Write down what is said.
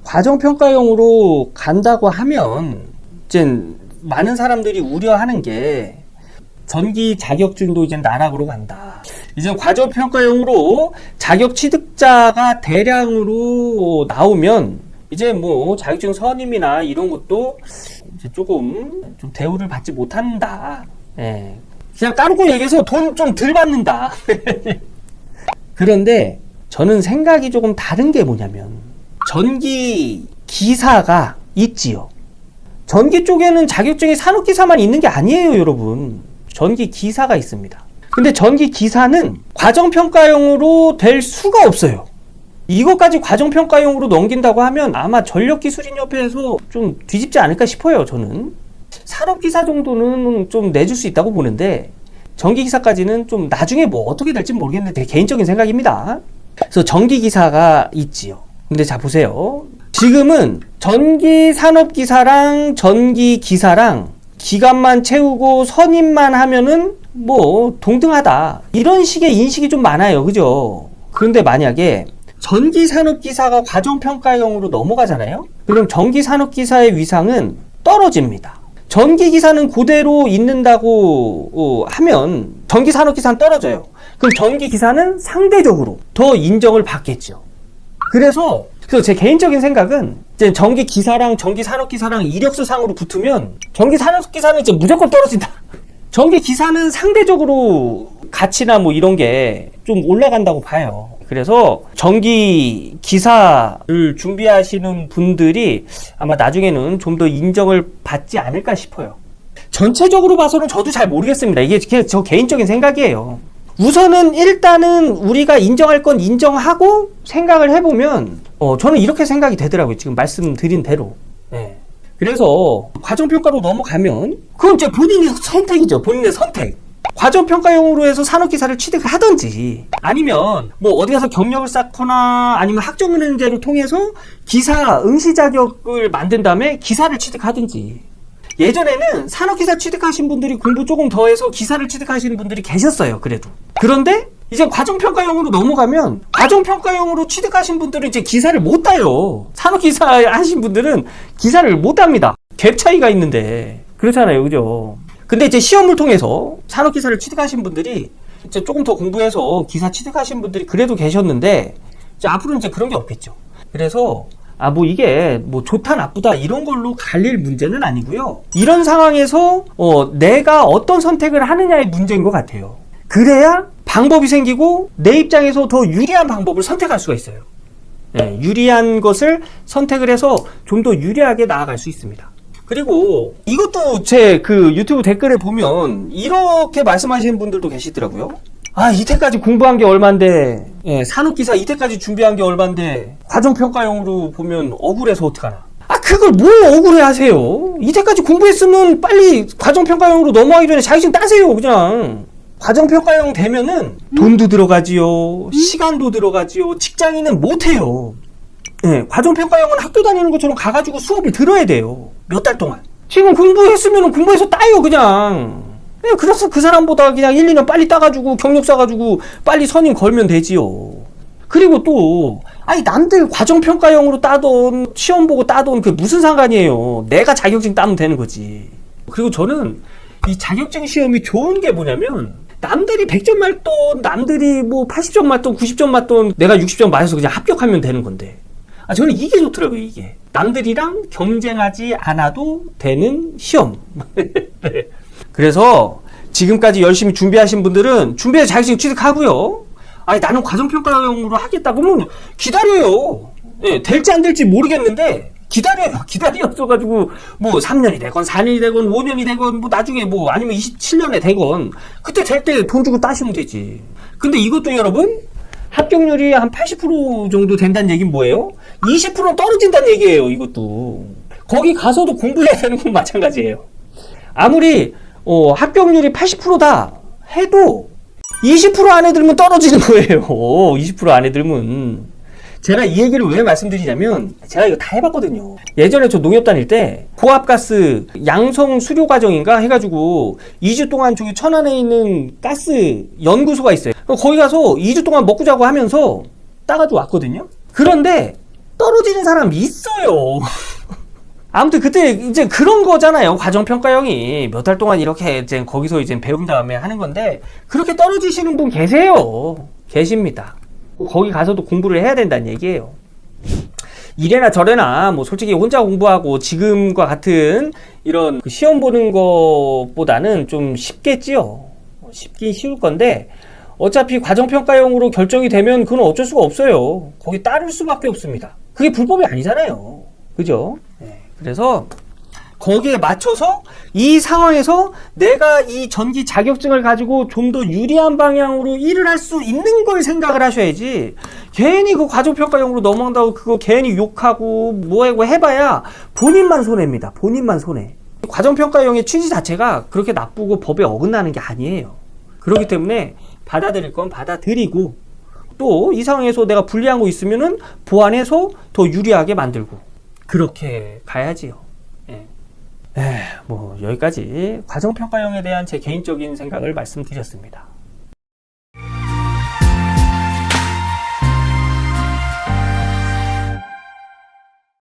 과정평가용으로 간다고 하면 이제 많은 사람들이 우려하는 게 전기 자격증도 이제 나락으로 간다. 이제 과정평가용으로 자격 취득자가 대량으로 나오면 이제 뭐 자격증 선임이나 이런 것도 이제 조금 좀 대우를 받지 못한다. 예. 그냥 까놓고 얘기해서 돈 좀 덜 받는다. 그런데 저는 생각이 조금 다른 게 뭐냐면 전기 기사가 있지요. 전기 쪽에는 자격증이 산업기사만 있는 게 아니에요, 여러분. 전기 기사가 있습니다. 근데 전기 기사는 과정평가용으로 될 수가 없어요. 이것까지 과정평가용으로 넘긴다고 하면 아마 전력기술인협회에서 좀 뒤집지 않을까 싶어요, 저는. 산업기사 정도는 좀 내줄 수 있다고 보는데 전기기사까지는 좀 나중에 뭐 어떻게 될지 모르겠는데 되게 개인적인 생각입니다. 그래서 전기기사가 있지요. 근데 자 보세요. 지금은 전기산업기사랑 전기기사랑 기간만 채우고 선임만 하면은 뭐 동등하다, 이런 식의 인식이 좀 많아요, 그죠? 그런데 만약에 전기산업기사가 과정평가용으로 넘어가잖아요? 그럼 전기산업기사의 위상은 떨어집니다. 전기기사는 그대로 있는다고 하면 전기산업기사는 떨어져요. 그럼 전기기사는 상대적으로 더 인정을 받겠죠. 그래서 제 개인적인 생각은 이제 전기기사랑 전기산업기사랑 이력서상으로 붙으면 전기산업기사는 이제 무조건 떨어진다. 전기기사는 상대적으로 가치나 뭐 이런 게 좀 올라간다고 봐요. 그래서 전기기사를 준비하시는 분들이 아마 나중에는 좀 더 인정을 받지 않을까 싶어요. 전체적으로 봐서는 저도 잘 모르겠습니다. 이게 그냥 저 개인적인 생각이에요. 우선은 일단은 우리가 인정할 건 인정하고 생각을 해보면 저는 이렇게 생각이 되더라고요. 지금 말씀드린 대로. 네. 그래서 과정평가로 넘어가면 그건 이제 본인의 선택이죠. 본인의 선택. 과정평가용으로 해서 산업기사를 취득을 하든지 아니면 뭐 어디 가서 경력을 쌓거나 아니면 학점은행제를 통해서 기사 응시 자격을 만든 다음에 기사를 취득하든지. 예전에는 산업기사 취득하신 분들이 공부 조금 더 해서 기사를 취득하시는 분들이 계셨어요. 그래도. 그런데 이제 과정평가용으로 넘어가면 과정평가용으로 취득하신 분들은 이제 기사를 못 따요. 산업기사 하신 분들은 기사를 못 땁니다. 갭 차이가 있는데. 그렇잖아요. 그죠? 근데 이제 시험을 통해서 산업기사를 취득하신 분들이 이제 조금 더 공부해서 기사 취득하신 분들이 그래도 계셨는데 이제 앞으로는 이제 그런 게 없겠죠. 그래서 뭐 이게 뭐 좋다 나쁘다 이런 걸로 갈릴 문제는 아니고요. 이런 상황에서 내가 어떤 선택을 하느냐의 문제인 것 같아요. 그래야 방법이 생기고 내 입장에서 더 유리한 방법을 선택할 수가 있어요. 네, 유리한 것을 선택을 해서 좀 더 유리하게 나아갈 수 있습니다. 그리고 이것도 제 그 유튜브 댓글에 보면 이렇게 말씀하시는 분들도 계시더라고요. 이때까지 공부한 게 얼만데, 산업기사 이때까지 준비한 게 얼만데 과정평가용으로 보면 억울해서 어떡하나. 그걸 뭘 억울해 하세요. 이때까지 공부했으면 빨리 과정평가용으로 넘어가기 전에 자격증 따세요. 그냥 과정평가용 되면은 돈도 들어가지요, 시간도 들어가지요, 직장인은 못해요. 과정평가용은 학교 다니는 것처럼 가가지고 수업을 들어야 돼요. 몇 달 동안. 지금 공부했으면 공부해서 따요, 그냥. 그래서 그 사람보다 그냥 1, 2년 빨리 따가지고 경력 쌓아가지고 빨리 선임 걸면 되지요. 그리고 또 남들 과정평가용으로 따던 시험 보고 따던 그게 무슨 상관이에요. 내가 자격증 따면 되는 거지. 그리고 저는 이 자격증 시험이 좋은 게 뭐냐면 남들이 100점 맞던, 남들이 뭐 80점 맞던, 90점 맞던 내가 60점 맞아서 그냥 합격하면 되는 건데 저는 이게 좋더라고요. 이게 남들이랑 경쟁하지 않아도 되는 시험. 네. 그래서 지금까지 열심히 준비하신 분들은 준비해서 자격증 취득하고요. 나는 과정평가용으로 하겠다 그러면 기다려요. 될지 안 될지 모르겠는데 기다려요. 기다려서가지고 뭐 3년이 되건 4년이 되건 5년이 되건 뭐 나중에 뭐 아니면 27년에 되건 그때 될 때 돈 주고 따시면 되지. 근데 이것도 여러분 합격률이 한 80% 정도 된다는 얘기는 뭐예요? 20%는 떨어진다는 얘기예요. 이것도 거기 가서도 공부해야 되는 건 마찬가지예요. 아무리 합격률이 80%다 해도 20% 안에 들면 떨어지는 거예요. 20% 안에 들면. 제가 이 얘기를 왜 말씀드리냐면 제가 이거 다 해봤거든요. 예전에 저 농협 다닐 때 고압가스 양성 수료 과정인가 해가지고 2주 동안 저기 천안에 있는 가스 연구소가 있어요. 거기 가서 2주 동안 먹고 자고 하면서 따가지고 왔거든요. 그런데 떨어지는 사람이 있어요. 아무튼 그때 이제 그런 거잖아요. 과정평가형이 몇 달 동안 이렇게 이제 거기서 이제 배운 다음에 하는 건데, 그렇게 떨어지시는 분 계세요. 계십니다. 거기 가서도 공부를 해야 된다는 얘기예요. 이래나 저래나 뭐 솔직히 혼자 공부하고 지금과 같은 이런 그 시험 보는 것보다는 좀 쉽겠지요. 쉽긴 쉬울 건데, 어차피 과정평가형으로 결정이 되면 그건 어쩔 수가 없어요. 거기 따를 수밖에 없습니다. 그게 불법이 아니잖아요. 그죠? 네. 그래서 거기에 맞춰서 이 상황에서 내가 이 전기 자격증을 가지고 좀 더 유리한 방향으로 일을 할 수 있는 걸 생각을 하셔야지, 괜히 그 과정평가형으로 넘어간다고 그거 괜히 욕하고 뭐하고 해봐야 본인만 손해입니다. 본인만 손해. 과정평가형의 취지 자체가 그렇게 나쁘고 법에 어긋나는 게 아니에요. 그렇기 때문에 받아들일 건 받아들이고, 또 이 상황에서 내가 불리한 거 있으면은 보완해서 더 유리하게 만들고, 그렇게 가야지요. 예. 뭐 여기까지 과정평가형에 대한 제 개인적인 생각을 말씀드렸습니다.